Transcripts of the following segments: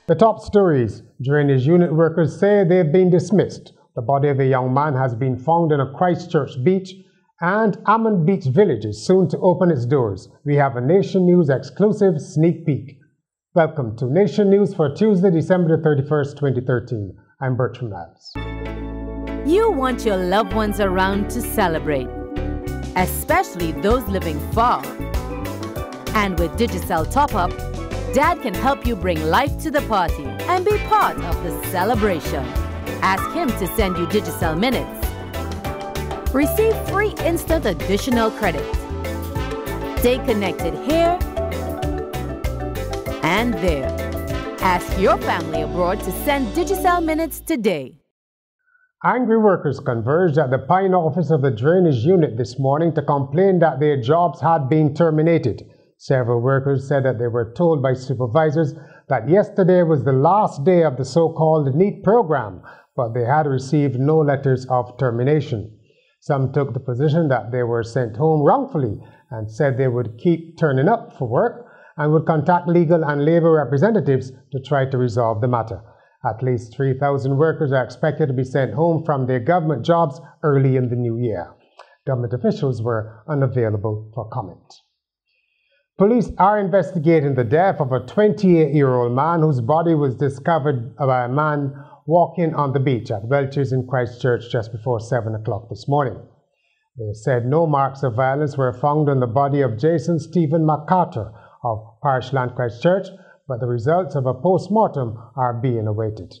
The top stories: drainage unit workers say they've been dismissed. The body of a young man has been found on a Christchurch beach, and Almond Beach Village is soon to open its doors. We have a Nation News exclusive sneak peek. Welcome to Nation News for Tuesday, December 31st, 2013. I'm Bertram Niles. You want your loved ones around to celebrate, especially those living far. And with Digicel Top-Up, Dad can help you bring life to the party and be part of the celebration. Ask him to send you Digicel Minutes. Receive free instant additional credit. Stay connected here and there. Ask your family abroad to send Digicel Minutes today. Angry workers converged at the Pine office of the drainage unit this morning to complain that their jobs had been terminated. Several workers said that they were told by supervisors that yesterday was the last day of the so-called NEAT program, but they had received no letters of termination. Some took the position that they were sent home wrongfully and said they would keep turning up for work and would contact legal and labor representatives to try to resolve the matter. At least 3,000 workers are expected to be sent home from their government jobs early in the new year. Government officials were unavailable for comment. Police are investigating the death of a 28-year-old man whose body was discovered by a man walking on the beach at Welch's in Christchurch just before 7 o'clock this morning. They said no marks of violence were found on the body of Jason Stephen MacArthur of Parishland Christchurch, but the results of a post-mortem are being awaited.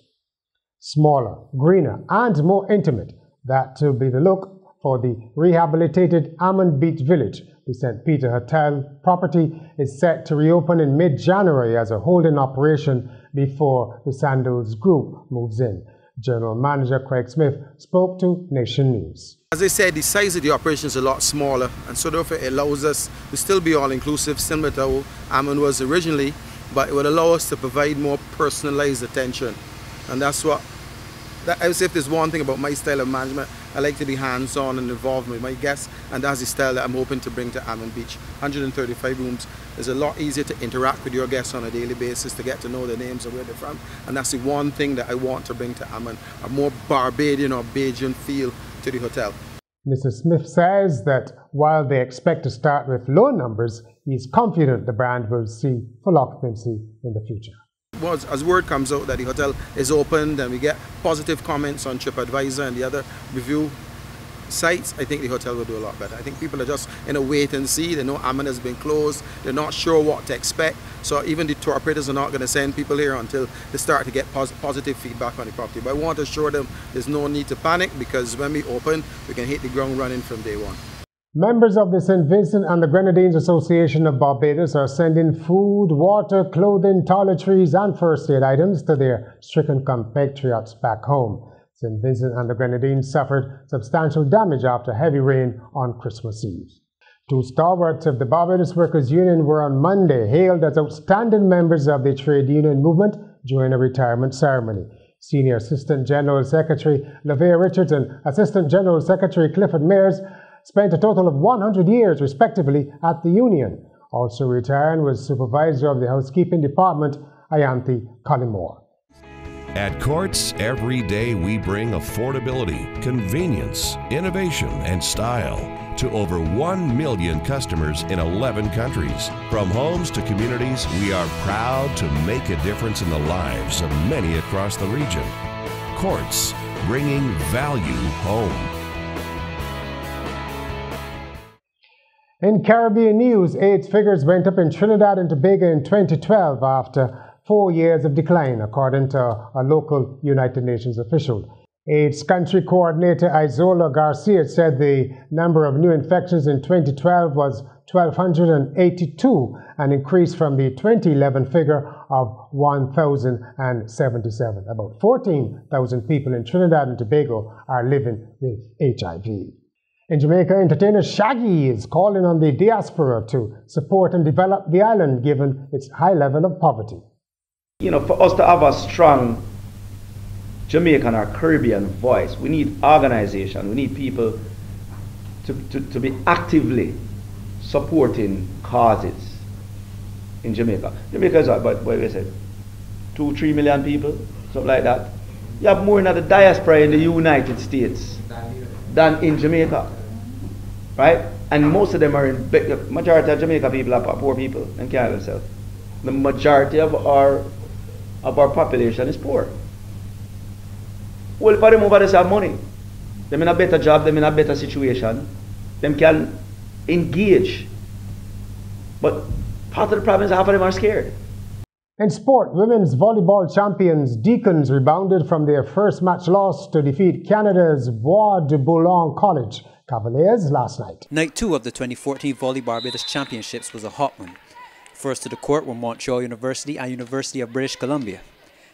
Smaller, greener, and more intimate, that to be the look for the rehabilitated Almond Beach Village. The St. Peter Hotel property is set to reopen in mid-January as a holding operation before the Sandals Group moves in. General Manager Craig Smith spoke to Nation News. As I said, the size of the operation is a lot smaller, and so therefore it allows us to still be all-inclusive, similar to how Almond was originally, but it would allow us to provide more personalized attention. And that's what, I would say, if there's one thing about my style of management, I like to be hands-on and involved with my guests, and that's the style that I'm hoping to bring to Almond Beach. 135 rooms is a lot easier to interact with your guests on a daily basis, to get to know their names and where they're from, and that's the one thing that I want to bring to Almond, a more Barbadian or Bajan feel to the hotel. Mr. Smith says that while they expect to start with low numbers, he's confident the brand will see full occupancy in the future. As word comes out that the hotel is open, and we get positive comments on TripAdvisor and the other review sites, I think the hotel will do a lot better. I think people are just in a wait and see. They know Almond has been closed. They're not sure what to expect. So even the tour operators are not going to send people here until they start to get positive feedback on the property. But I want to assure them there's no need to panic, because when we open, we can hit the ground running from day one. Members of the St. Vincent and the Grenadines Association of Barbados are sending food, water, clothing, toiletries, and first aid items to their stricken compatriots back home. St. Vincent and the Grenadines suffered substantial damage after heavy rain on Christmas Eve. Two stalwarts of the Barbados Workers' Union were on Monday hailed as outstanding members of the trade union movement during a retirement ceremony. Senior Assistant General Secretary LaVea Richards and Assistant General Secretary Clifford Mears spent a total of 100 years, respectively, at the union. Also retiring was Supervisor of the Housekeeping Department, Ayanti Collymore. At Courts, every day we bring affordability, convenience, innovation, and style to over 1 million customers in 11 countries. From homes to communities, we are proud to make a difference in the lives of many across the region. Courts, bringing value home. In Caribbean news, AIDS figures went up in Trinidad and Tobago in 2012 after 4 years of decline, according to a local United Nations official. AIDS country coordinator Isola Garcia said the number of new infections in 2012 was 1,282, an increase from the 2011 figure of 1,077. About 14,000 people in Trinidad and Tobago are living with HIV. In Jamaica, entertainer Shaggy is calling on the diaspora to support and develop the island given its high level of poverty. You know, for us to have a strong Jamaican or Caribbean voice, we need organization, we need people to be actively supporting causes in Jamaica. Jamaica is what we said, 2-3 million people, something like that. You have more in the diaspora in the United States than in Jamaica, right? And most of them are in, majority of Jamaica people are poor people and can't help themselves. The majority of our population is poor. Well, for them over there have money. Them in a better job, them in a better situation. Them can engage. But part of the problem is half of them are scared. In sport, women's volleyball champions Deacons rebounded from their first match loss to defeat Canada's Bois de Boulogne College Cavaliers last night. Night 2 of the 2014 Volley Barbados Championships was a hot one. First to the court were Montreal University and University of British Columbia.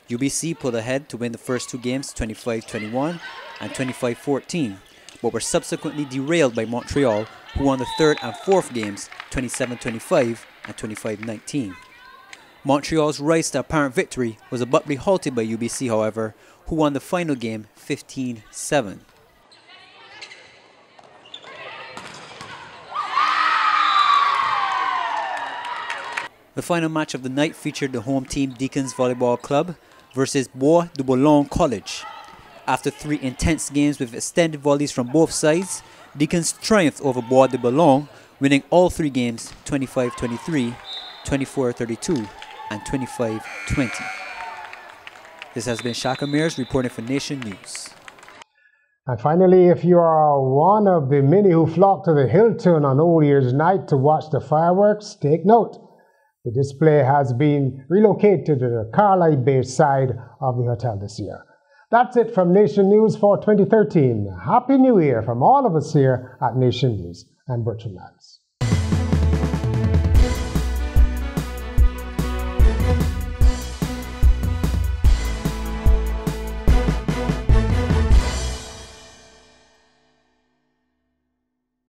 UBC pulled ahead to win the first 2 games 25-21 and 25-14, but were subsequently derailed by Montreal, who won the third and fourth games 27-25 and 25-19. Montreal's rise to apparent victory was abruptly halted by UBC, however, who won the final game 15-7. The final match of the night featured the home team Deacons Volleyball Club versus Bois de Boulogne College. After 3 intense games with extended volleys from both sides, Deacons triumphed over Bois de Boulogne, winning all 3 games 25-23, 24-32 and 25-20. This has been Shaka Mears reporting for Nation News. And finally, if you are one of the many who flock to the Hilton on Old Year's night to watch the fireworks, take note. The display has been relocated to the Carlisle Bay side of the hotel this year. That's it from Nation News for 2013. Happy New Year from all of us here at Nation News. I'm Bertrand Lance.